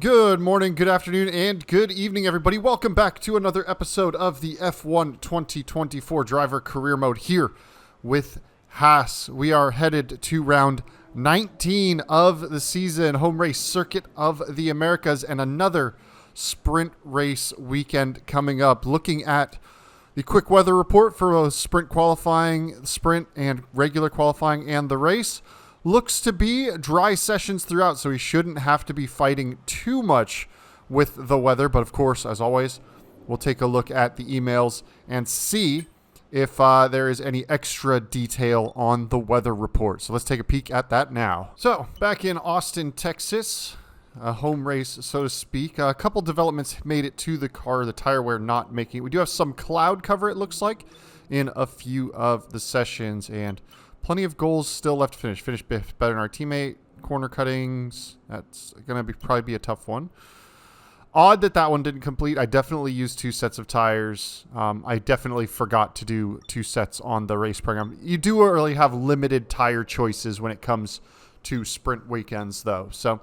Good morning, good afternoon, and good evening, everybody. Welcome back to another episode of the F1 2024 Driver Career Mode here with Haas. We are headed to round 19 of the season, home race circuit of the Americas, and another sprint race weekend coming up. Looking at the quick weather report for sprint qualifying, sprint and regular qualifying, and the race. Looks to be dry sessions throughout, so we shouldn't have to be fighting too much with the weather. But of course, as always, we'll take a look at the emails and see if there is any extra detail on the weather report. So let's take a peek at that now. So back in Austin, Texas, a home race, so to speak. A couple developments made it to the car, the tire wear not making it. We do have some cloud cover, it looks like, in a few of the sessions, and plenty of goals still left to finish. Finish better than our teammate. Corner cuttings. That's going to probably be a tough one. Odd that one didn't complete. I definitely used 2 sets of tires. I definitely forgot to do 2 sets on the race program. You do really have limited tire choices when it comes to sprint weekends, though. So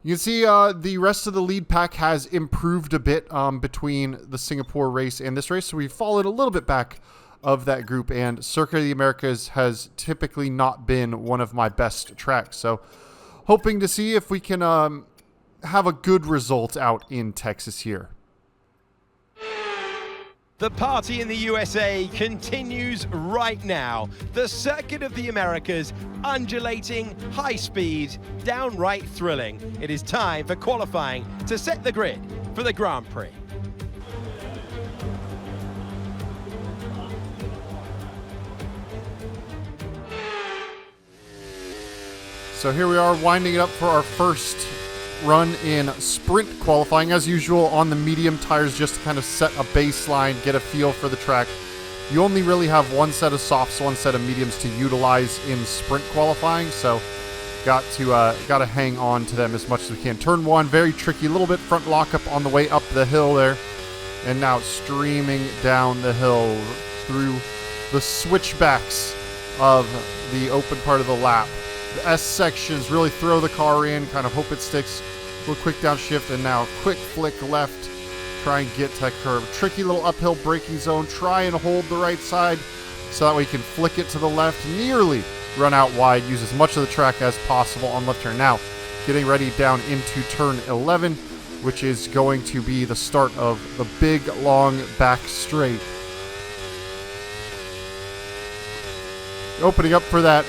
you can see the rest of the lead pack has improved a bit between the Singapore race and this race. So we've fallen a little bit back of that group, and Circuit of the Americas has typically not been one of my best tracks. So hoping to see if we can have a good result out in Texas here. The party in the USA continues right now. The Circuit of the Americas, undulating, high speed, downright thrilling. It is time for qualifying to set the grid for the Grand Prix. So here we are winding it up for our first run in sprint qualifying. As usual, on the medium tires, just to kind of set a baseline, get a feel for the track. You only really have 1 set of softs, 1 set of mediums to utilize in sprint qualifying, so got to hang on to them as much as we can. Turn 1, very tricky, a little bit front lockup on the way up the hill there, and now streaming down the hill through the switchbacks of the open part of the lap. The S sections, really throw the car in, kind of hope it sticks. A little quick downshift, and now quick flick left. Try and get to that curve. Tricky little uphill braking zone. Try and hold the right side so that way you can flick it to the left. Nearly run out wide. Use as much of the track as possible on left turn. Now, getting ready down into turn 11, which is going to be the start of the big, long back straight. Opening up for that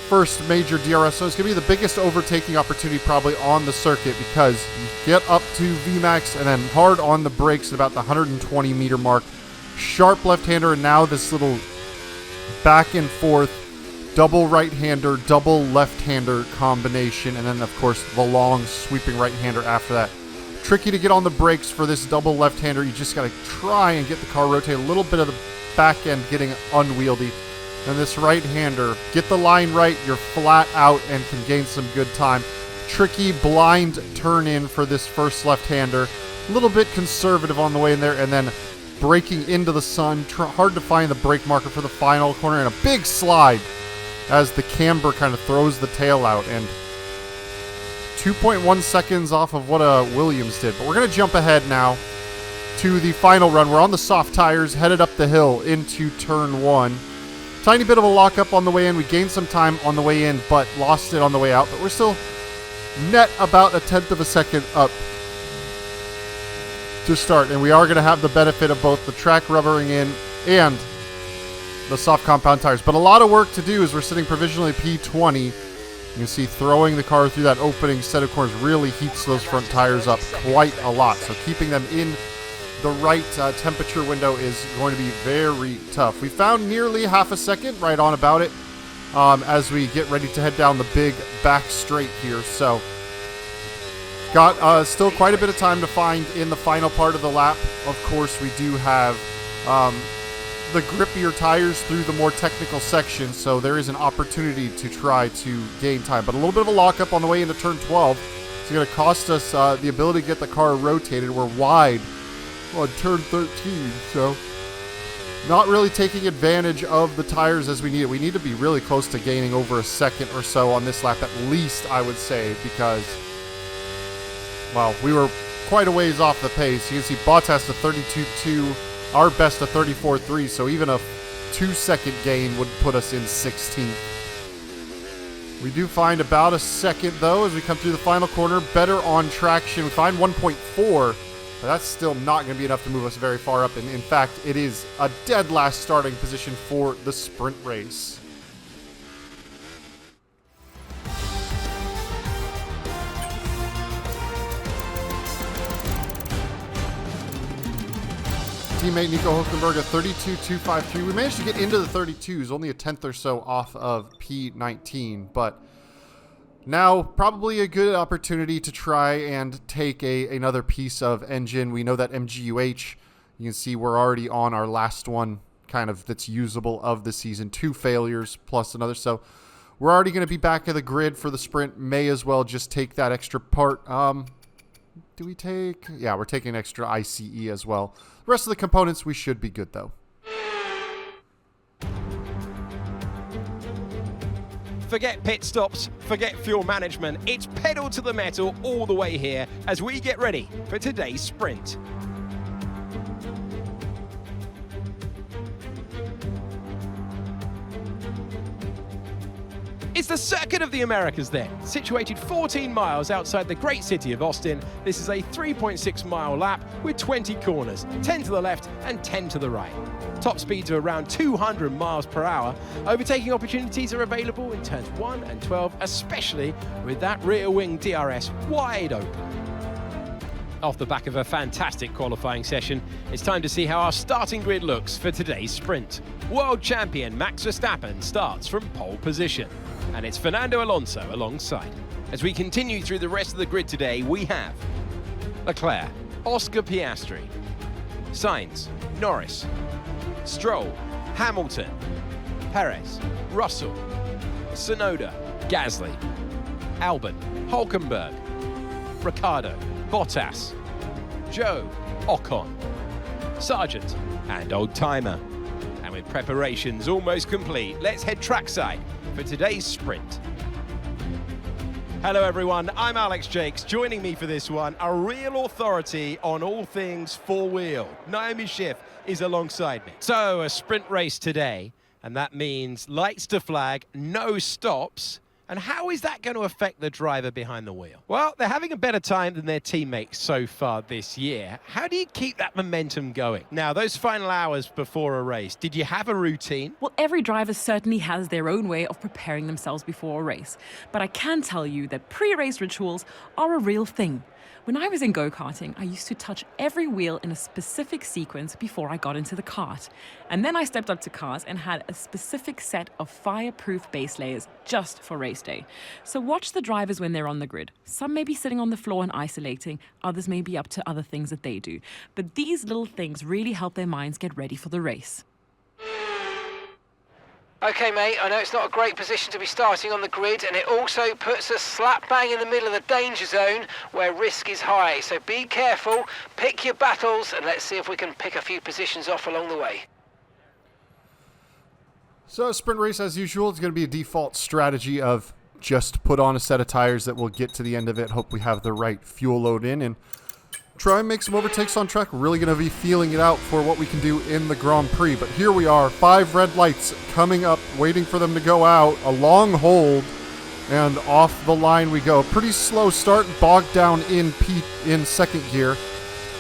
first major DRS, so it's going to be the biggest overtaking opportunity probably on the circuit, because you get up to VMAX and then hard on the brakes at about the 120 meter mark. Sharp left-hander, and now this little back and forth double right-hander, double left-hander combination, and then of course the long sweeping right-hander after that. Tricky to get on the brakes for this double left-hander. You just got to try and get the car rotate, a little bit of the back end getting unwieldy. And this right-hander, get the line right, you're flat out and can gain some good time. Tricky blind turn in for this first left-hander. A little bit conservative on the way in there, and then braking into the sun. Hard to find the brake marker for the final corner, and a big slide as the camber kind of throws the tail out. And 2.1 seconds off of what Williams did. But we're going to jump ahead now to the final run. We're on the soft tires, headed up the hill into turn 1. Tiny bit of a lockup on the way in. We gained some time on the way in, but lost it on the way out. But we're still net about 1/10 of a second up to start. And we are going to have the benefit of both the track rubbering in and the soft compound tires. But a lot of work to do as we're sitting provisionally P20. You can see throwing the car through that opening set of corners really heats those front tires up quite a lot. So keeping them in the right temperature window is going to be very tough. We found nearly half a second, right on about it, as we get ready to head down the big back straight here. So got still quite a bit of time to find in the final part of the lap. Of course, we do have the grippier tires through the more technical sections, so there is an opportunity to try to gain time. But a little bit of a lockup on the way into turn 12. It's going to cost us the ability to get the car rotated. We're wide on turn 13, so not really taking advantage of the tires as we need it. We need to be really close to gaining over a second or so on this lap, at least, I would say, because well, we were quite a ways off the pace. You can see Bottas to 32.2, our best to 34.3, so even a 2-second gain would put us in 16th. We do find about a second, though, as we come through the final corner. Better on traction. We find 1.4, but that's still not going to be enough to move us very far up. And in fact, it is a dead last starting position for the sprint race. Teammate Nico Hulkenberg at 32.253. We managed to get into the 32s, only a tenth or so off of P19, but now probably a good opportunity to try and take another piece of engine. We know that MGUH, you can see we're already on our last one kind of that's usable of the season. 2 failures plus another, so we're already going to be back at the grid for the sprint. May as well just take that extra part. Do we take? Yeah, we're taking extra ICE as well. The rest of the components, we should be good, though. Forget pit stops, forget fuel management. It's pedal to the metal all the way here as we get ready for today's sprint. It's the Circuit of the Americas then. Situated 14 miles outside the great city of Austin, this is a 3.6-mile lap with 20 corners, 10 to the left and 10 to the right. Top speeds are around 200 miles per hour. Overtaking opportunities are available in turns 1 and 12, especially with that rear wing DRS wide open. Off the back of a fantastic qualifying session, it's time to see how our starting grid looks for today's sprint. World champion Max Verstappen starts from pole position, and it's Fernando Alonso alongside. As we continue through the rest of the grid today, we have Leclerc, Oscar Piastri, Sainz, Norris, Stroll, Hamilton, Perez, Russell, Tsunoda, Gasly, Albon, Hulkenberg, Ricciardo, Bottas, Joe, Ocon, Sargent, and Old Timer. And with preparations almost complete, let's head trackside for today's sprint. Hello everyone, I'm Alex Jakes. Joining me for this one, a real authority on all things four-wheel. Naomi Schiff is alongside me. So, a sprint race today, and that means lights to flag, no stops. And how is that going to affect the driver behind the wheel? Well, they're having a better time than their teammates so far this year. How do you keep that momentum going? Now, those final hours before a race, did you have a routine? Well, every driver certainly has their own way of preparing themselves before a race. But I can tell you that pre-race rituals are a real thing. When I was in go-karting, I used to touch every wheel in a specific sequence before I got into the kart. And then I stepped up to cars and had a specific set of fireproof base layers just for race day. So watch the drivers when they're on the grid. Some may be sitting on the floor and isolating, others may be up to other things that they do. But these little things really help their minds get ready for the race. Okay, mate, I know it's not a great position to be starting on the grid, and it also puts us slap bang in the middle of the danger zone where risk is high. So be careful, pick your battles, and let's see if we can pick a few positions off along the way. So a sprint race, as usual, is going to be a default strategy of just put on a set of tires that will get to the end of it, hope we have the right fuel load in, and try and make some overtakes on track. We're really going to be feeling it out for what we can do in the Grand Prix. But here we are, 5 red lights coming up, waiting for them to go out. A long hold, and off the line we go. Pretty slow start, bogged down in second gear.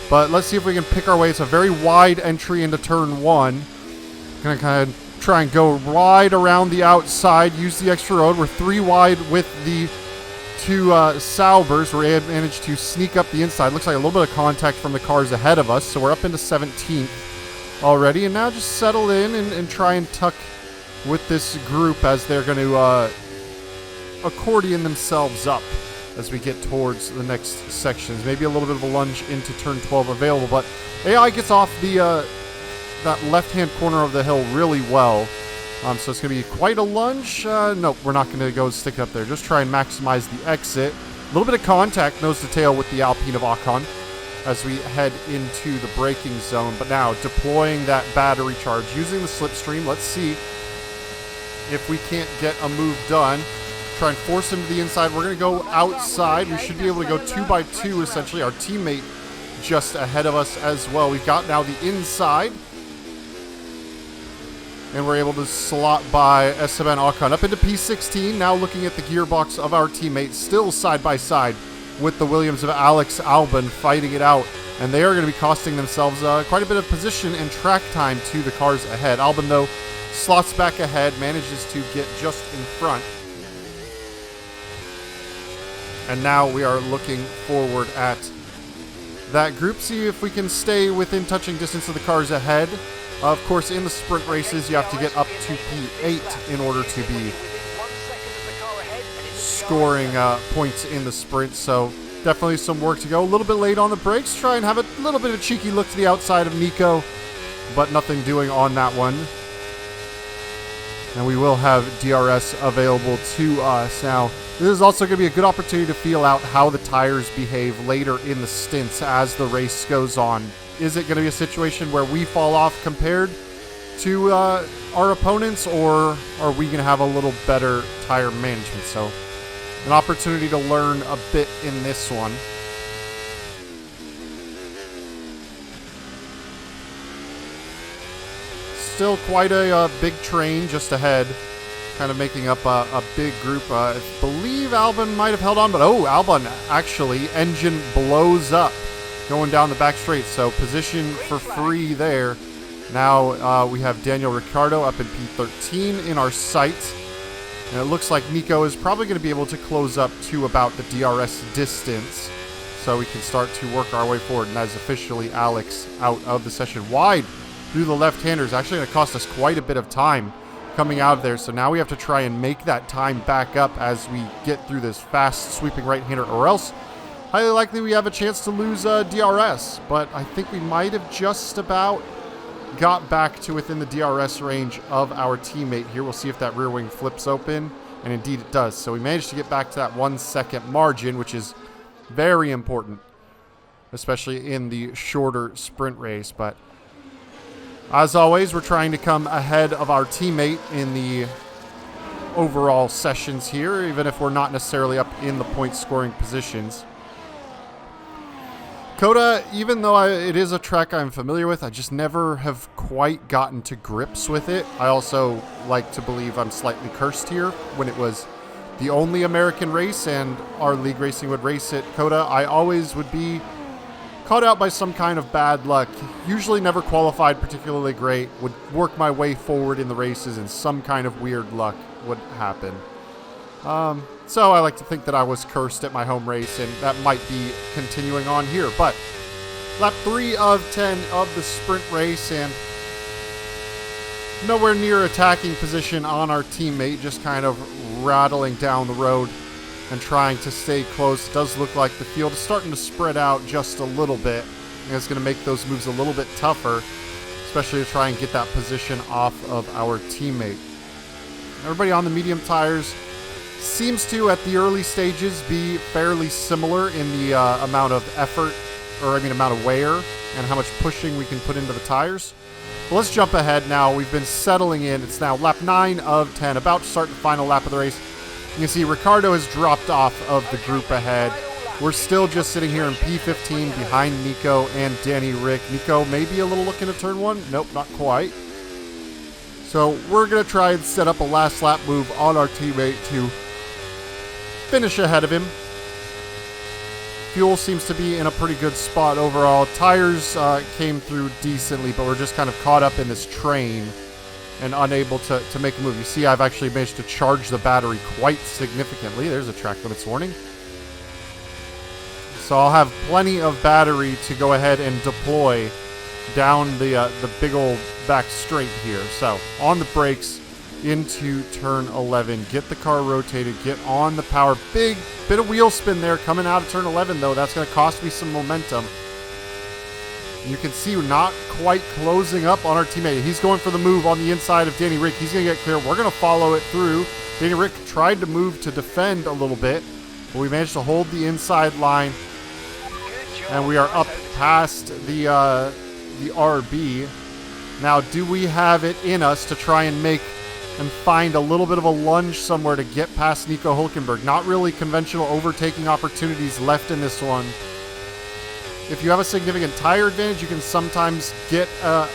But let's see if we can pick our way. It's a very wide entry into turn 1. Gonna kind of try and go right around the outside, use the extra road. We're 3 wide with the 2 Saubers. We're managed to sneak up the inside. Looks like a little bit of contact from the cars ahead of us, so we're up into 17th already. And now just settle in and try and tuck with this group as they're going to accordion themselves up as we get towards the next sections. Maybe a little bit of a lunge into turn 12 available, but AI gets off the that left-hand corner of the hill really well. So it's going to be quite a lunge. No, we're not going to go stick up there. Just try and maximize the exit. A little bit of contact, nose to tail, with the Alpine of Ocon as we head into the braking zone. But now deploying that battery charge, using the slipstream. Let's see if we can't get a move done. Try and force him to the inside. We're going to go outside. We should be able to go 2x2, essentially. Our teammate just ahead of us as well. We've got now the inside. And we're able to slot by Esteban Ocon up into P16. Now looking at the gearbox of our teammates, still side by side with the Williams of Alex Albon fighting it out. And they are going to be costing themselves quite a bit of position and track time to the cars ahead. Albon, though, slots back ahead, manages to get just in front. And now we are looking forward at that group. See if we can stay within touching distance of the cars ahead. Of course, in the sprint races, you have to get up to P8 in order to be scoring points in the sprint. So definitely some work to go. A little bit late on the brakes. Try and have a little bit of a cheeky look to the outside of Nico, but nothing doing on that one. And we will have DRS available to us. Now, this is also going to be a good opportunity to feel out how the tires behave later in the stints as the race goes on. Is it going to be a situation where we fall off compared to our opponents, or are we going to have a little better tire management? So, an opportunity to learn a bit in this one. Still quite a big train just ahead, kind of making up a big group. I believe Albon might have held on, but Albon actually, engine blows up going down the back straight, so position for free there. Now we have Daniel Ricciardo up in P13 in our sights, and it looks like Nico is probably going to be able to close up to about the DRS distance, so we can start to work our way forward. And that is officially Alex out of the session. Wide through the left-hander is actually going to cost us quite a bit of time coming out of there, so now we have to try and make that time back up as we get through this fast sweeping right-hander, or else highly likely we have a chance to lose DRS, but I think we might have just about got back to within the DRS range of our teammate here. We'll see if that rear wing flips open, and indeed it does. So we managed to get back to that 1 second margin, which is very important, especially in the shorter sprint race. But as always, we're trying to come ahead of our teammate in the overall sessions here, even if we're not necessarily up in the point scoring positions. COTA, even though it is a track I'm familiar with, I just never have quite gotten to grips with it. I also like to believe I'm slightly cursed here. When it was the only American race and our league racing would race at COTA, I always would be caught out by some kind of bad luck. Usually never qualified particularly great, would work my way forward in the races, and some kind of weird luck would happen. So I like to think that I was cursed at my home race, and that might be continuing on here. But lap 3 of 10 of the sprint race, and nowhere near attacking position on our teammate, just kind of rattling down the road and trying to stay close. It does look like the field is starting to spread out just a little bit, and it's going to make those moves a little bit tougher, especially to try and get that position off of our teammate. Everybody on the medium tires seems to, at the early stages, be fairly similar in the amount of effort, or amount of wear, and how much pushing we can put into the tires. Well, let's jump ahead now. We've been settling in. It's now lap 9 of 10, about to start the final lap of the race. You can see Ricciardo has dropped off of the group ahead. We're still just sitting here in P15 behind Nico and Danny Rick. Nico maybe a little looking to turn one. Nope, not quite. So we're going to try and set up a last lap move on our teammate to finish ahead of him. Fuel seems to be in a pretty good spot overall. Tires came through decently, but we're just kind of caught up in this train and unable to make a move. You see, I've actually managed to charge the battery quite significantly. There's a track limits warning. So I'll have plenty of battery to go ahead and deploy down the big old back straight here. So on the brakes into turn 11. Get the car rotated. Get on the power. Big bit of wheel spin there coming out of turn 11, though. That's going to cost me some momentum. You can see we're not quite closing up on our teammate. He's going for the move on the inside of Danny Rick. He's going to get clear. We're going to follow it through. Danny Rick tried to move to defend a little bit, but we managed to hold the inside line, and we are up past the RB. Now, do we have it in us to try and make and find a little bit of a lunge somewhere to get past Nico Hülkenberg. Not really conventional overtaking opportunities left in this one. If you have a significant tire advantage, you can sometimes get a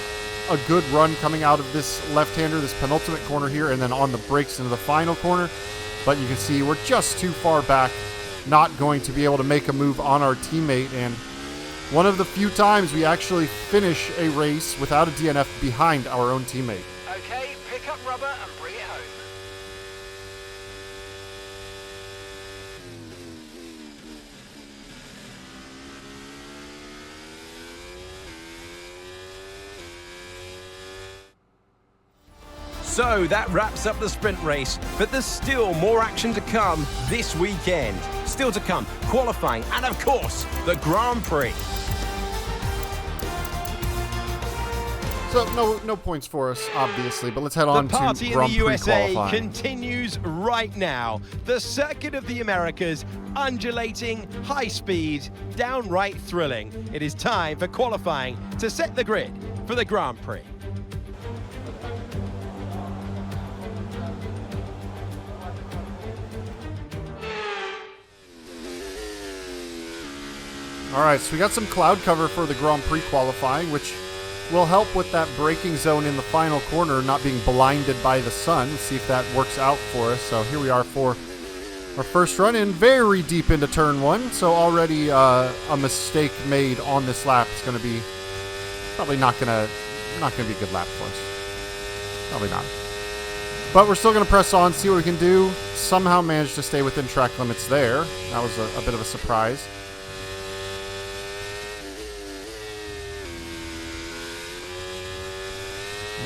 good run coming out of this left-hander, this penultimate corner here, and then on the brakes into the final corner. But you can see we're just too far back, not going to be able to make a move on our teammate. And one of the few times we actually finish a race without a DNF behind our own teammate. Okay, pick up rubber and bring it home. So that wraps up the sprint race, but there's still more action to come this weekend. Still to come, qualifying, and of course, the Grand Prix. So no points for us, obviously, but let's head on The party to Grand in the Prix USA qualifying. continues right now. The circuit of the Americas, undulating, high speed, downright thrilling. It is time for qualifying to set the grid for the Grand Prix. All right, so we got some cloud cover for the Grand Prix qualifying, which will help with that braking zone in the final corner, not being blinded by the sun. See if that works out for us. So here we are for our first run in, very deep into turn one. So already a mistake made on this lap is going to be probably not going to be a good lap for us. Probably not. But we're still going to press on, see what we can do. Somehow managed to stay within track limits there. That was a bit of a surprise.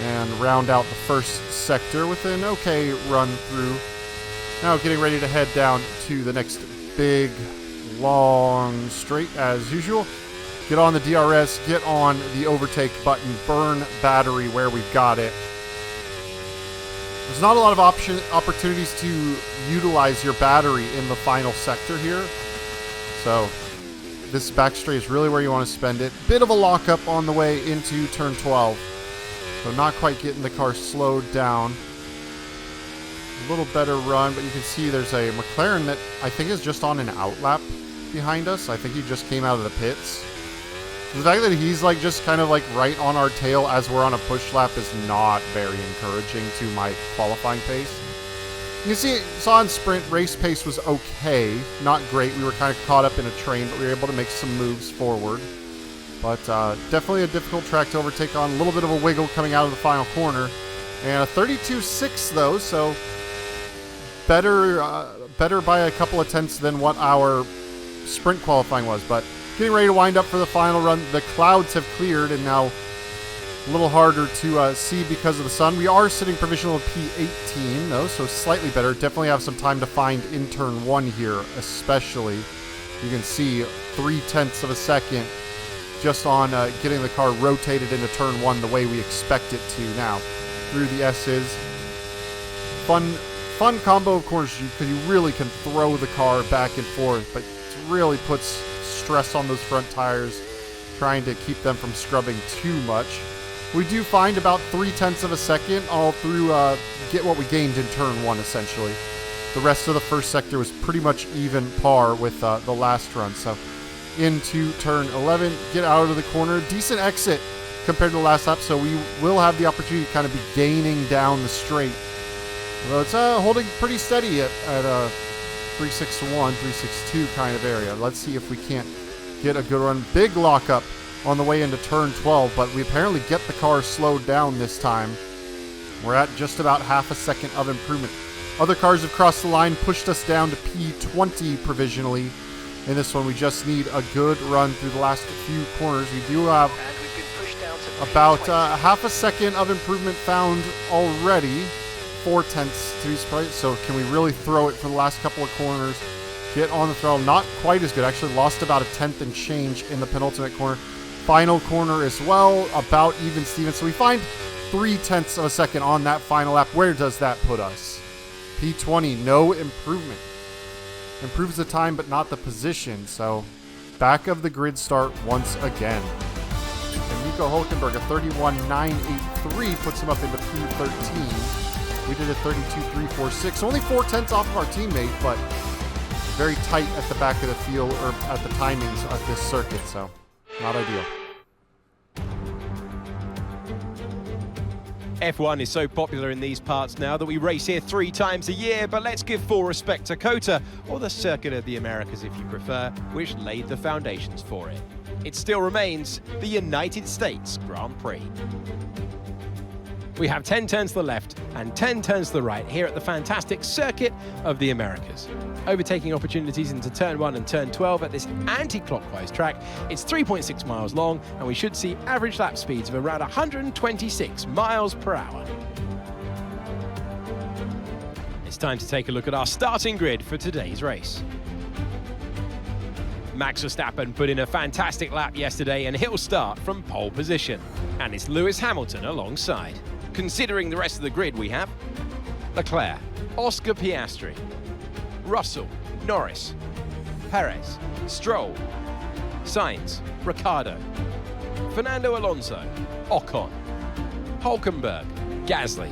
And round out the first sector with an okay run through. Now getting ready to head down to the next big, long straight as usual. Get on the DRS, get on the overtake button, burn battery where we've got it. There's not a lot of opportunities to utilize your battery in the final sector here. So this back straight is really where you want to spend it. Bit of a lockup on the way into turn 12. So not quite getting the car slowed down. A little better run, but you can see there's a McLaren that I think is just on an outlap behind us. I think he just came out of the pits. The fact that he's like just kind of like right on our tail as we're on a push lap is not very encouraging to my qualifying pace. You can see, saw in sprint, race pace was okay. Not great. We were kind of caught up in a train, but we were able to make some moves forward. But definitely a difficult track to overtake on. A little bit of a wiggle coming out of the final corner. And a 32.6 though, so better by a couple of tenths than what our sprint qualifying was. But getting ready to wind up for the final run. The clouds have cleared and now a little harder to see because of the sun. We are sitting provisional of P18 though, so slightly better. Definitely have some time to find in turn one here, especially. You can see 0.3 of a second just on getting the car rotated into turn one the way we expect it to now. Through the S's. Fun combo of corners because you really can throw the car back and forth, but it really puts stress on those front tires, trying to keep them from scrubbing too much. We do find about 0.3 of a second all through get what we gained in turn one essentially. The rest of the first sector was pretty much even par with the last run. So into turn 11, get out of the corner. Decent exit compared to the last lap, so we will have the opportunity to kind of be gaining down the straight. Although it's holding pretty steady at 361, 362 kind of area. Let's see if we can't get a good run. Big lockup on the way into turn 12, but we apparently get the car slowed down this time. We're at just about half a second of improvement. Other cars have crossed the line, pushed us down to P20 provisionally. In this one, we just need a good run through the last few corners. We do have about half a second of improvement found already. 0.4 to be precise. So can we really throw it for the last couple of corners? Get on the throttle. Not quite as good. Actually lost about 1/10 and change in the penultimate corner. Final corner as well. About even Steven. So we find 0.3 of a second on that final lap. Where does that put us? P20. No improvement. Improves the time, but not the position. So back of the grid start once again. And Nico Hülkenberg, a 31.983, puts him up into P13. We did a 32.346. Only 4/10 off of our teammate, but very tight at the back of the field, or at the timings of this circuit, so not ideal. F1 is so popular in these parts now that we race here 3 times a year, but let's give full respect to COTA, or the Circuit of the Americas if you prefer, which laid the foundations for it. It still remains the United States Grand Prix. We have 10 turns to the left and 10 turns to the right here at the fantastic Circuit of the Americas. Overtaking opportunities into turn 1 and turn 12 at this anti-clockwise track. It's 3.6 miles long, and we should see average lap speeds of around 126 miles per hour. It's time to take a look at our starting grid for today's race. Max Verstappen put in a fantastic lap yesterday, and he'll start from pole position. And it's Lewis Hamilton alongside. Considering the rest of the grid, we have Leclerc, Oscar Piastri, Russell, Norris, Perez, Stroll, Sainz, Ricciardo, Fernando Alonso, Ocon, Hülkenberg, Gasly,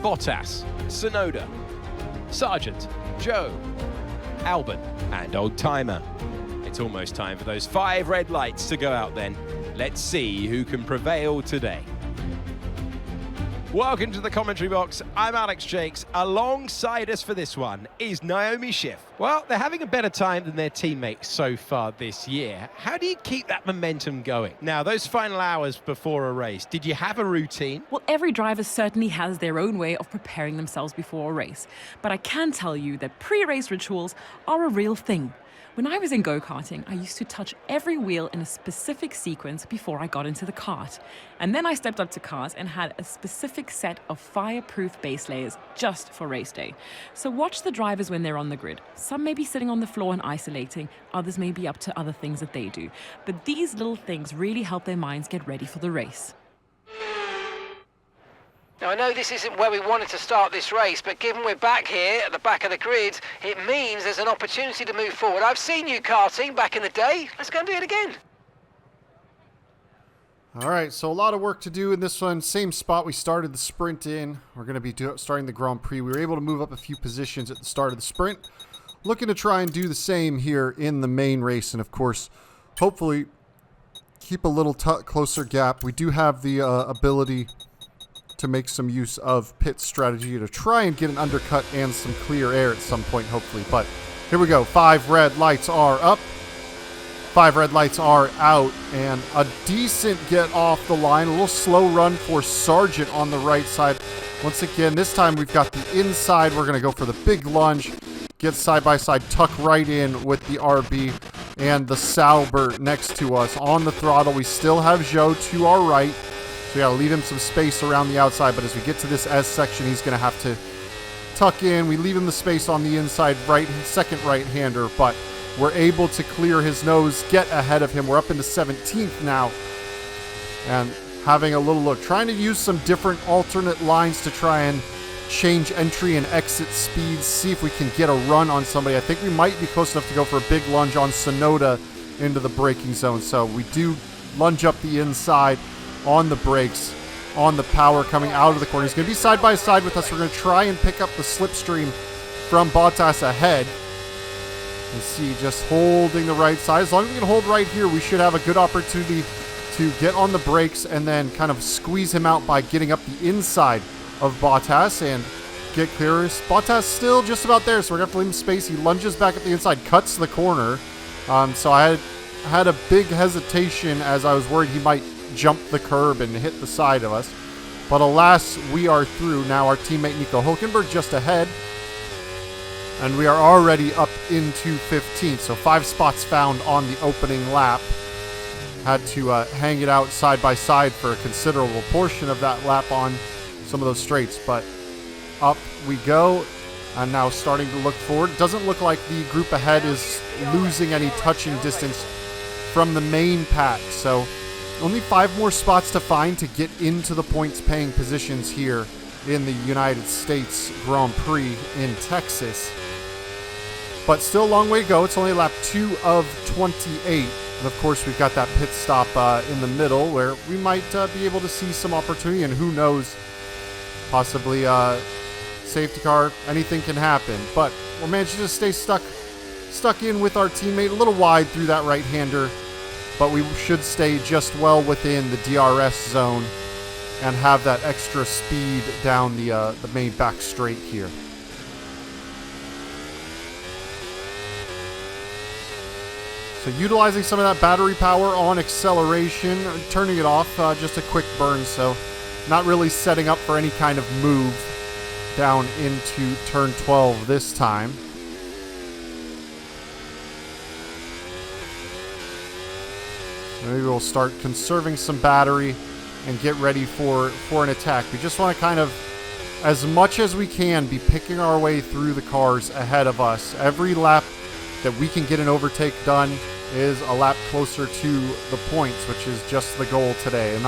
Bottas, Tsunoda, Sargent, Joe, Albon, and Old Timer. It's almost time for those 5 red lights to go out then. Let's see who can prevail today. Welcome to the commentary box. I'm Alex Jakes. Alongside us for this one is Naomi Schiff. Well, they're having a better time than their teammates so far this year. How do you keep that momentum going? Now, those final hours before a race, did you have a routine? Well, every driver certainly has their own way of preparing themselves before a race. But I can tell you that pre-race rituals are a real thing. When I was in go-karting, I used to touch every wheel in a specific sequence before I got into the kart. And then I stepped up to cars and had a specific set of fireproof base layers just for race day. So watch the drivers when they're on the grid. Some may be sitting on the floor and isolating, others may be up to other things that they do. But these little things really help their minds get ready for the race. Now, I know this isn't where we wanted to start this race, but given we're back here at the back of the grid, it means there's an opportunity to move forward. I've seen you karting back in the day. Let's go and do it again. All right, so a lot of work to do in this one. Same spot we started the sprint in. We're going to be starting the Grand Prix. We were able to move up a few positions at the start of the sprint. Looking to try and do the same here in the main race, and of course, hopefully keep a little closer gap. We do have the ability to make some use of pit strategy to try and get an undercut and some clear air at some point, hopefully. But here we go. 5 red lights are up. 5 red lights are out. And a decent get off the line. A little slow run for Sargent on the right side. Once again, this time we've got the inside. We're going to go for the big lunge. Get side by side, tuck right in with the RB and the Sauber next to us. On the throttle, we still have Joe to our right. We got to leave him some space around the outside, but as we get to this S section, he's going to have to tuck in. We leave him the space on the inside, second right-hander, but we're able to clear his nose, get ahead of him. We're up into 17th now, and having a little look, trying to use some different alternate lines to try and change entry and exit speeds, see if we can get a run on somebody. I think we might be close enough to go for a big lunge on Tsunoda into the braking zone, so we do lunge up the inside on the brakes, on the power coming out of the corner. He's going to be side by side with us. We're going to try and pick up the slipstream from Bottas ahead. You see, just holding the right side. As long as we can hold right here, we should have a good opportunity to get on the brakes and then kind of squeeze him out by getting up the inside of Bottas and get clear. Bottas still just about there, so we're going to have to leave him space. He lunges back at the inside, cuts the corner. So I had a big hesitation as I was worried he might jump the curb and hit the side of us. But alas, we are through. Now our teammate Nico Hülkenberg just ahead. And we are already up into 15th. So 5 spots found on the opening lap. Had to hang it out side by side for a considerable portion of that lap on some of those straights. But up we go. And now starting to look forward. It doesn't look like the group ahead is losing any touching distance from the main pack. So only 5 more spots to find to get into the points-paying positions here in the United States Grand Prix in Texas. But still a long way to go. It's only lap 2 of 28. And of course, we've got that pit stop in the middle where we might be able to see some opportunity. And who knows, possibly safety car. Anything can happen, but we're managing to stay stuck in with our teammate, a little wide through that right-hander, but we should stay just well within the DRS zone and have that extra speed down the main back straight here. So utilizing some of that battery power on acceleration, turning it off, just a quick burn, so not really setting up for any kind of move down into turn 12 this time. Maybe we'll start conserving some battery and get ready for an attack. We just want to kind of, as much as we can, be picking our way through the cars ahead of us. Every lap that we can get an overtake done is a lap closer to the points, which is just the goal today. I'm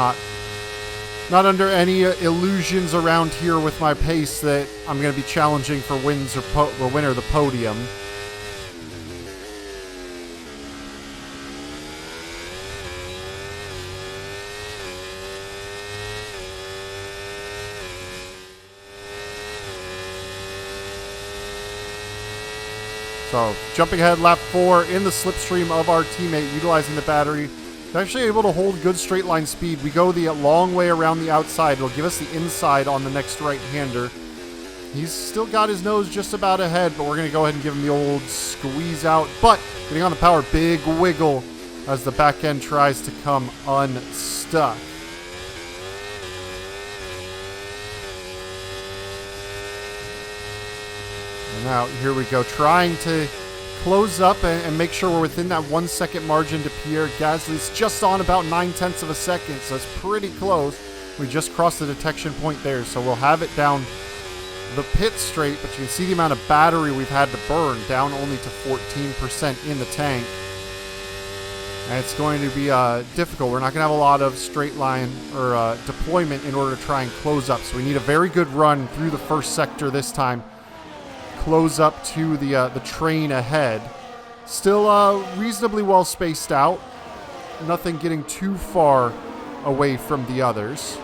not under any illusions around here with my pace that I'm going to be challenging for wins or win or the podium. So, jumping ahead, lap 4 in the slipstream of our teammate, utilizing the battery. We're actually able to hold good straight line speed. We go the long way around the outside. It'll give us the inside on the next right-hander. He's still got his nose just about ahead, but we're going to go ahead and give him the old squeeze out. But, getting on the power, big wiggle as the back end tries to come unstuck. And now, here we go, trying to close up and make sure we're within that 1 second margin to Pierre Gasly's just on about 9/10 of a second, so it's pretty close. We just crossed the detection point there, so we'll have it down the pit straight, but you can see the amount of battery we've had to burn, down only to 14% in the tank. And it's going to be difficult. We're not going to have a lot of straight line or deployment in order to try and close up, so we need a very good run through the first sector this time. Close up to the train ahead. Still reasonably well spaced out. Nothing getting too far away from the others.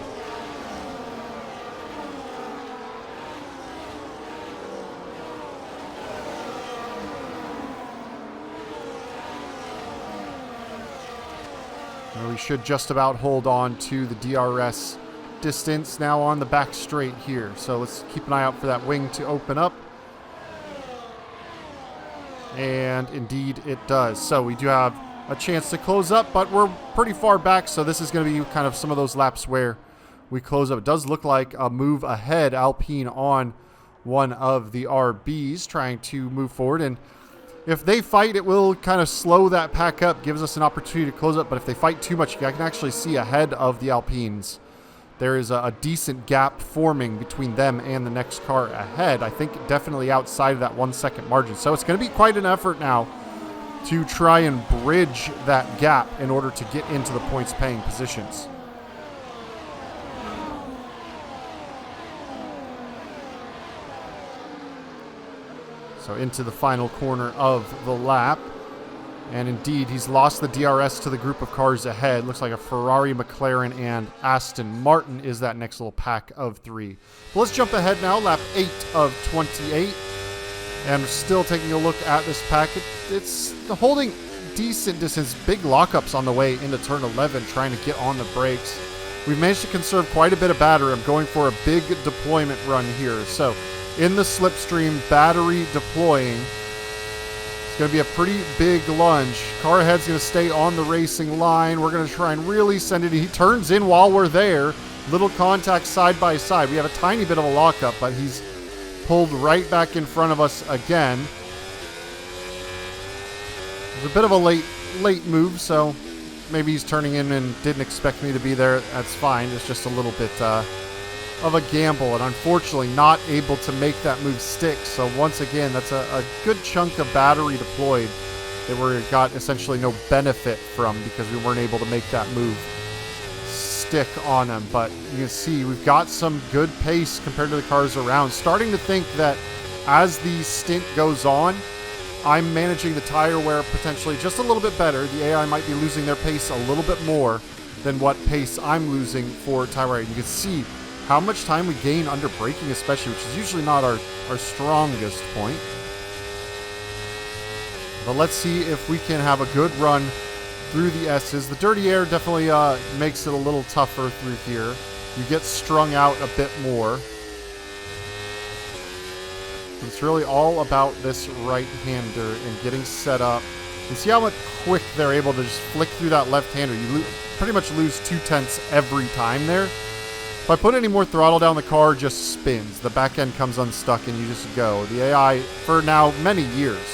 Well, we should just about hold on to the DRS distance now on the back straight here. So let's keep an eye out for that wing to open up. And indeed it does. So we do have a chance to close up, but we're pretty far back, so this is going to be kind of some of those laps where we close up. It does look like a move ahead, Alpine on one of the RBs trying to move forward, and if they fight, it will kind of slow that pack up, gives us an opportunity to close up, but if they fight too much, I can actually see ahead of the Alpines. There is a decent gap forming between them and the next car ahead. I think definitely outside of that 1 second margin. So it's going to be quite an effort now to try and bridge that gap in order to get into the points paying positions. So into the final corner of the lap. And indeed, he's lost the DRS to the group of cars ahead. Looks like a Ferrari, McLaren, and Aston Martin is that next little pack of 3. But let's jump ahead now, lap 8 of 28. And still taking a look at this pack. It's holding decent distance. Big lockups on the way into turn 11, trying to get on the brakes. We've managed to conserve quite a bit of battery. I'm going for a big deployment run here. So in the slipstream, battery deploying. It's going to be a pretty big lunge. Car ahead's going to stay on the racing line. We're going to try and really send it. He turns in while we're there. Little contact side by side. We have a tiny bit of a lockup, but he's pulled right back in front of us again. It's a bit of a late move, so maybe he's turning in and didn't expect me to be there. That's fine. It's just a little bit of a gamble, and unfortunately not able to make that move stick. So once again, that's a good chunk of battery deployed that we got essentially no benefit from because we weren't able to make that move stick on him. But you can see we've got some good pace compared to the cars around. Starting to think that as the stint goes on, I'm managing the tire wear potentially just a little bit better. The AI might be losing their pace a little bit more than what pace I'm losing for tire wear. You can see how much time we gain under braking especially, which is usually not our strongest point. But let's see if we can have a good run through the S's. The dirty air definitely makes it a little tougher through here. You get strung out a bit more. It's really all about this right-hander and getting set up. You see how much quick they're able to just flick through that left-hander. You pretty much lose 2/10 every time there. If I put any more throttle down, the car just spins. The back end comes unstuck and you just go. The AI, for now many years,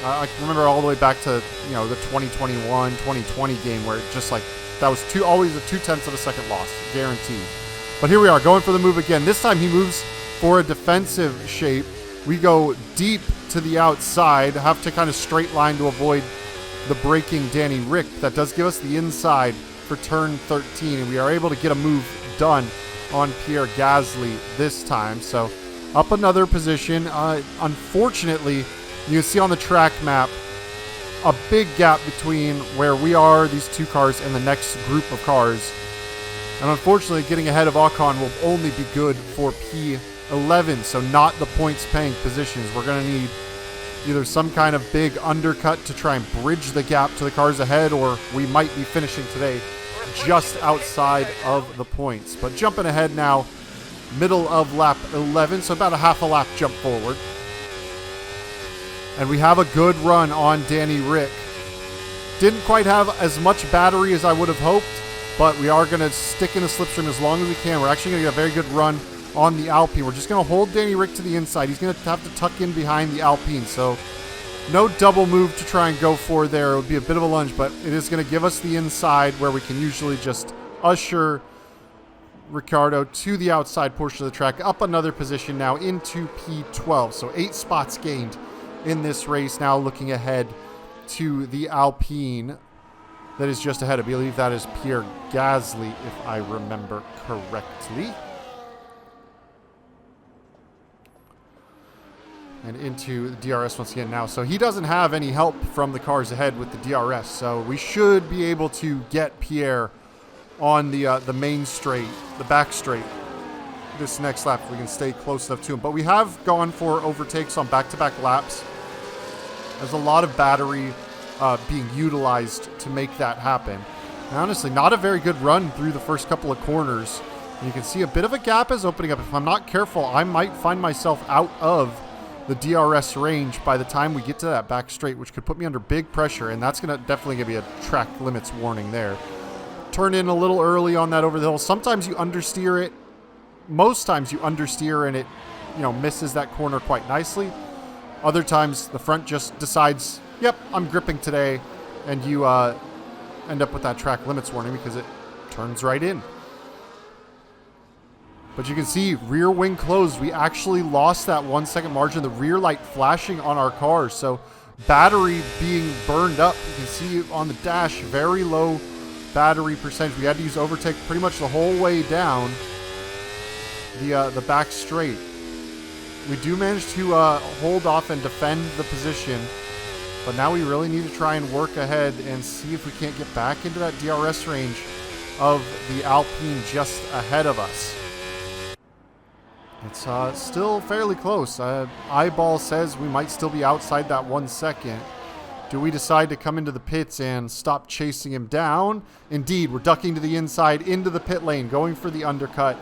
I can remember all the way back to, you know, the 2021, 2020 game where it just like, that was always a 2/10 of a second loss, guaranteed. But here we are, going for the move again. This time he moves for a defensive shape. We go deep to the outside, have to kind of straight line to avoid the braking Danny Rick. That does give us the inside for turn 13, and we are able to get a move done on Pierre Gasly this time. So up another position. Unfortunately, you can see on the track map a big gap between where we are, these two cars, and the next group of cars. And unfortunately, getting ahead of Ocon will only be good for P11, so not the points paying positions. We're going to need either some kind of big undercut to try and bridge the gap to the cars ahead, or we might be finishing today just outside of the points. But jumping ahead now, middle of lap 11, so about a half a lap jump forward. And we have a good run on Danny Rick. Didn't quite have as much battery as I would have hoped, but we are going to stick in the slipstream as long as we can. We're actually going to get a very good run on the Alpine. We're just going to hold Danny Rick to the inside. He's going to have to tuck in behind the Alpine, so no double move to try and go for there. It would be a bit of a lunge, but it is going to give us the inside where we can usually just usher Ricciardo to the outside portion of the track. Up another position now into P12, so 8 spots gained in this race. Now looking ahead to the Alpine that is just ahead. I believe that is Pierre Gasly, if I remember correctly. And into the DRS once again now. So he doesn't have any help from the cars ahead with the DRS. So we should be able to get Pierre on the main straight, the back straight, this next lap if we can stay close enough to him. But we have gone for overtakes on back-to-back laps. There's a lot of battery being utilized to make that happen. And honestly, not a very good run through the first couple of corners. And you can see a bit of a gap is opening up. If I'm not careful, I might find myself out of the DRS range by the time we get to that back straight, which could put me under big pressure, and that's going to definitely give me a track limits warning there. Turn in a little early on that over the hill. Sometimes you understeer it. Most times you understeer and it, you know, misses that corner quite nicely. Other times the front just decides, yep, I'm gripping today, and you end up with that track limits warning because it turns right in. But you can see rear wing closed. We actually lost that 1 second margin. The rear light flashing on our cars. So battery being burned up. You can see on the dash, very low battery percentage. We had to use overtake pretty much the whole way down the back straight. We do manage to hold off and defend the position. But now we really need to try and work ahead and see if we can't get back into that DRS range of the Alpine just ahead of us. It's still fairly close. Eyeball says we might still be outside that 1 second. Do we decide to come into the pits and stop chasing him down? Indeed, we're ducking to the inside into the pit lane, going for the undercut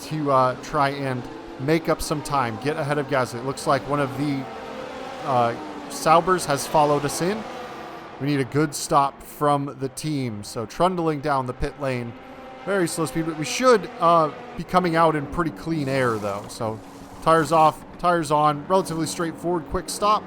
to try and make up some time, get ahead of Gasly. It looks like one of the Saubers has followed us in. We need a good stop from the team. So trundling down the pit lane. Very slow speed, but we should be coming out in pretty clean air, though. So tires off, tires on, relatively straightforward, quick stop.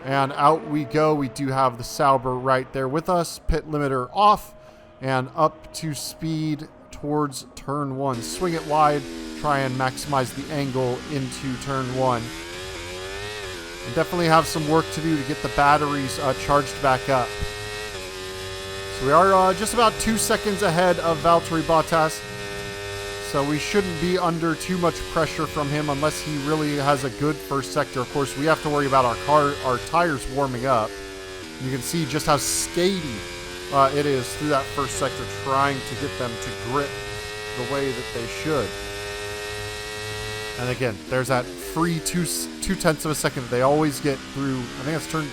And out we go. We do have the Sauber right there with us. Pit limiter off and up to speed towards turn 1. Swing it wide, try and maximize the angle into turn 1. We definitely have some work to do to get the batteries charged back up. So we are just about 2 seconds ahead of Valtteri Bottas. So we shouldn't be under too much pressure from him unless he really has a good first sector. Of course, we have to worry about our tires warming up. You can see just how skatey it is through that first sector, trying to get them to grip the way that they should. And again, there's that free 2/10 of a second that they always get through. I think it's turn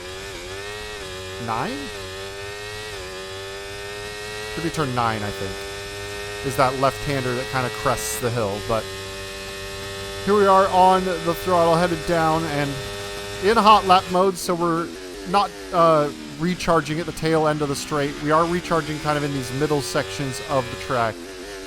9? Could be turn 9, I think. Is that left-hander that kind of crests the hill. But here we are on the throttle, headed down, and in hot lap mode, so we're not recharging at the tail end of the straight. We are recharging kind of in these middle sections of the track,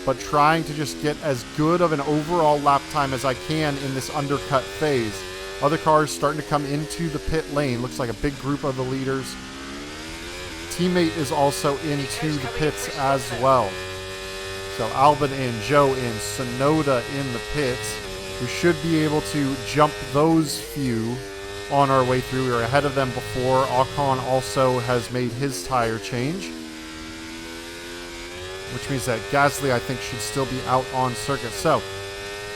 but trying to just get as good of an overall lap time as I can in this undercut phase. Other cars starting to come into the pit lane. Looks like a big group of the leaders. Teammate is also into the pits as well. So Albin in, Joe in, Sonoda in the pits. We should be able to jump those few on our way through. We were ahead of them before. Ocon also has made his tire change, which means that Gasly, I think, should still be out on circuit. So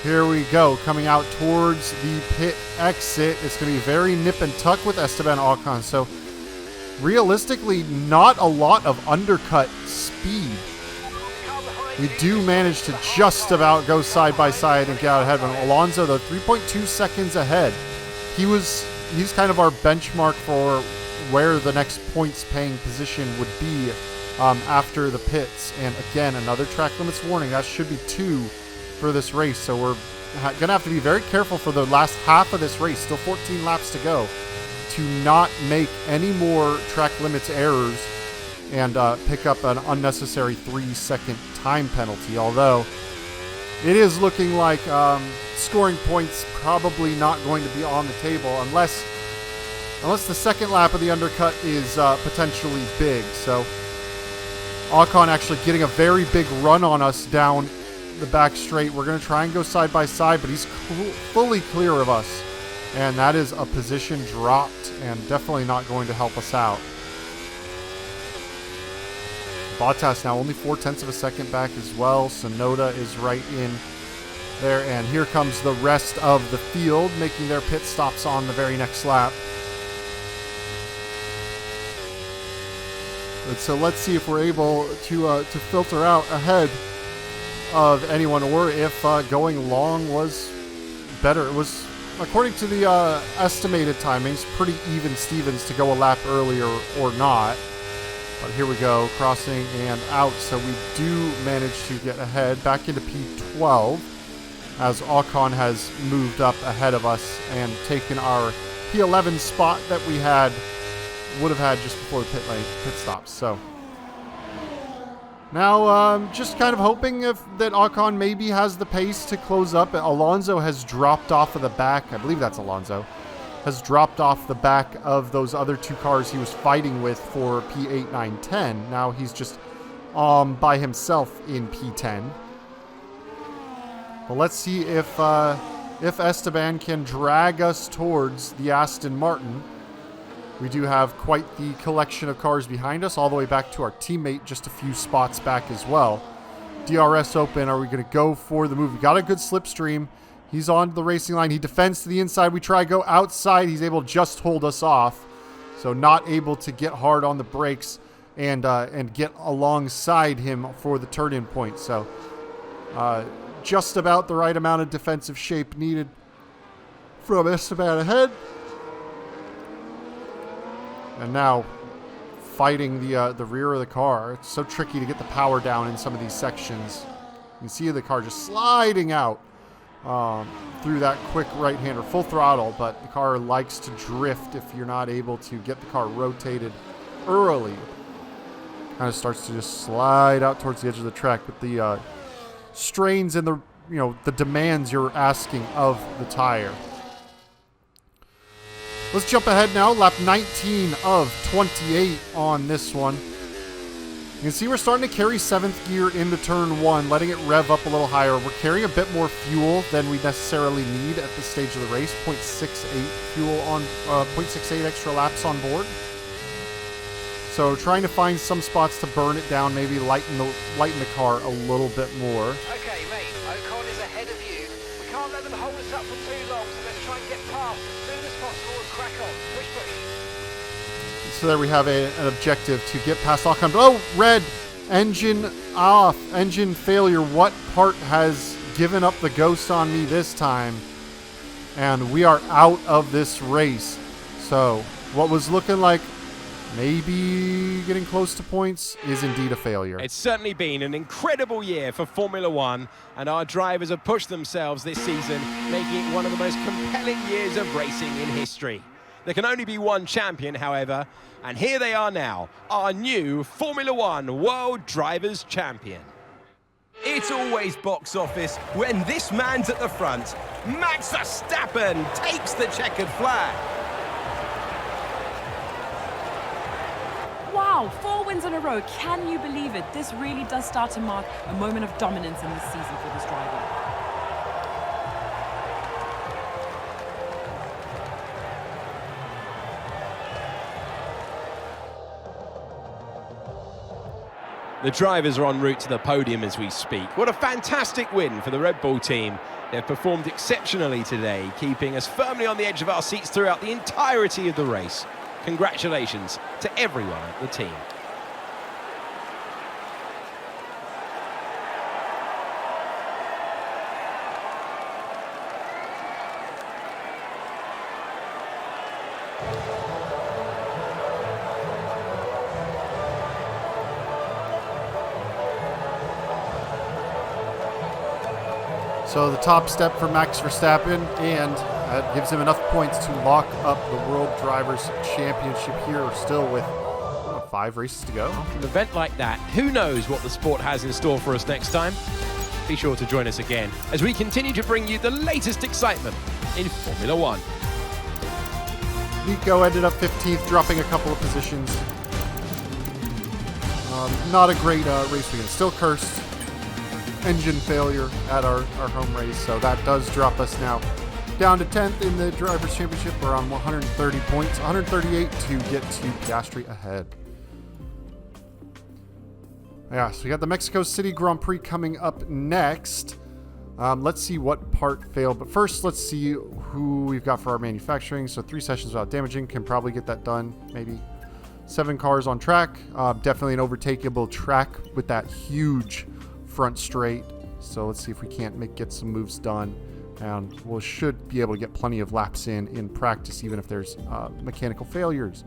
here we go, coming out towards the pit exit. It's going to be very nip and tuck with Esteban Ocon. So realistically, not a lot of undercut speed. We do manage to just about go side by side and get out ahead of him. Alonso, though, 3.2 seconds ahead. He's kind of our benchmark for where the next points paying position would be after the pits. And again, another track limits warning. That should be 2 for this race. So we're going to have to be very careful for the last half of this race. Still 14 laps to go, to not make any more track limits errors and pick up an unnecessary 3-second time penalty. Although it is looking like scoring points probably not going to be on the table unless the second lap of the undercut is potentially big. So Ocon actually getting a very big run on us down the back straight. We're going to try and go side by side, but he's fully clear of us. And that is a position dropped and definitely not going to help us out. Bottas now only 0.4 of a second back as well. Sonoda is right in there. And here comes the rest of the field making their pit stops on the very next lap. And so let's see if we're able to filter out ahead of anyone, or if going long was better. It was, according to the estimated timings, pretty even Stevens to go a lap earlier or not. But here we go, crossing and out. So we do manage to get ahead back into P12 as Ocon has moved up ahead of us and taken our P11 spot that we would have had just before the pit stops. So now just kind of hoping that Ocon maybe has the pace to close up. Alonso has dropped off of the back. I believe that's Alonso. Has dropped off the back of those other 2 cars he was fighting with for P8, 9, 10. Now he's just by himself in P10. Well, let's see if Esteban can drag us towards the Aston Martin. We do have quite the collection of cars behind us, all the way back to our teammate, just a few spots back as well. DRS open. Are we going to go for the move? We got a good slipstream. He's on the racing line. He defends to the inside. We try to go outside. He's able to just hold us off. So not able to get hard on the brakes and get alongside him for the turn-in point. So just about the right amount of defensive shape needed from Esteban ahead. And now fighting the rear of the car. It's so tricky to get the power down in some of these sections. You can see the car just sliding out through that quick right-hander, full throttle, but the car likes to drift if you're not able to get the car rotated early. Kind of starts to just slide out towards the edge of the track with the strains and the demands you're asking of the tire. Let's jump ahead now. Lap 19 of 28 on this one. You can see we're starting to carry 7th gear into turn 1, letting it rev up a little higher. We're carrying a bit more fuel than we necessarily need at this stage of the race. 0.68 fuel on 0.68 extra laps on board. So trying to find some spots to burn it down, maybe lighten the car a little bit more. Okay, mate. Ocon is ahead of you. We can't let them hold us up for too long, so let's try and get past as soon as possible and crack on. Push, push. So there we have an objective to get past Ocon. Oh, red! Engine off, engine failure. What part has given up the ghost on me this time? And we are out of this race. So what was looking like maybe getting close to points is indeed a failure. It's certainly been an incredible year for Formula One, and our drivers have pushed themselves this season, making it one of the most compelling years of racing in history. There can only be one champion, however, and here they are now, our new Formula One World Drivers' Champion. It's always box office when this man's at the front. Max Verstappen takes the checkered flag. Wow, 4 wins in a row. Can you believe it? This really does start to mark a moment of dominance in this season for this driver. The drivers are en route to the podium as we speak. What a fantastic win for the Red Bull team. They've performed exceptionally today, keeping us firmly on the edge of our seats throughout the entirety of the race. Congratulations to everyone at the team. So the top step for Max Verstappen, and that gives him enough points to lock up the World Drivers' Championship here. We're still with 5 races to go. An event like that, who knows what the sport has in store for us next time? Be sure to join us again as we continue to bring you the latest excitement in Formula One. Nico ended up 15th, dropping a couple of positions. Not a great race weekend. Still cursed. Engine failure at our home race, so that does drop us now down to 10th in the Drivers' Championship. We're on 130 points, 138 to get to Piastri ahead. Yeah, so we got the Mexico City Grand Prix coming up next. Let's see what part failed, but first let's see who we've got for our manufacturing. So 3 sessions without damaging, can probably get that done, maybe. 7 cars on track, definitely an overtakeable track with that huge front straight. So let's see if we can't get some moves done, and we should be able to get plenty of laps in practice, even if there's mechanical failures.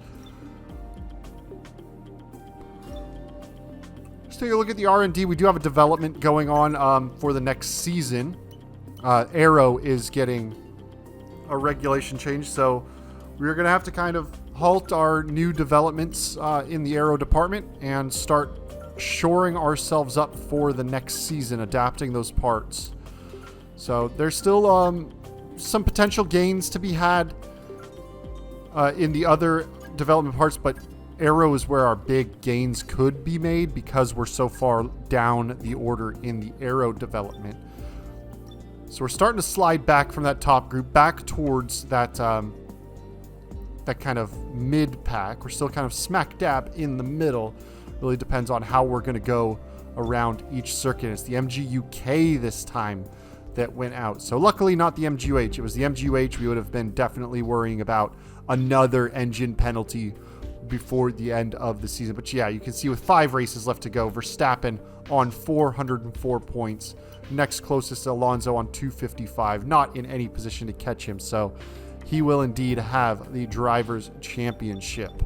Let's take a look at the R&D. We do have a development going on for the next season. Aero is getting a regulation change, so we're going to have to kind of halt our new developments in the aero department and start shoring ourselves up for the next season, adapting those parts. So there's still some potential gains to be had in the other development parts, but aero is where our big gains could be made because we're so far down the order in the aero development. So we're starting to slide back from that top group back towards that that kind of mid pack. We're still kind of smack dab in the middle. Really depends on how we're going to go around each circuit. It's the MGUK this time that went out. So luckily not the MGUH. It was the MGUH. We would have been definitely worrying about another engine penalty before the end of the season. But yeah, you can see with 5 races left to go, Verstappen on 404 points. Next closest to Alonso on 255. Not in any position to catch him. So he will indeed have the Drivers' Championship.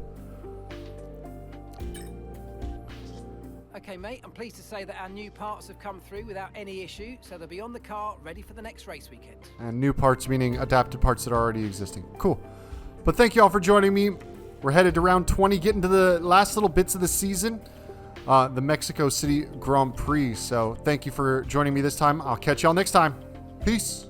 Okay, mate, I'm pleased to say that our new parts have come through without any issue, so they'll be on the car, ready for the next race weekend. And new parts meaning adapted parts that are already existing. Cool. But thank you all for joining me. We're headed to round 20, getting to the last little bits of the season, the Mexico City Grand Prix. So thank you for joining me this time. I'll catch y'all next time. Peace.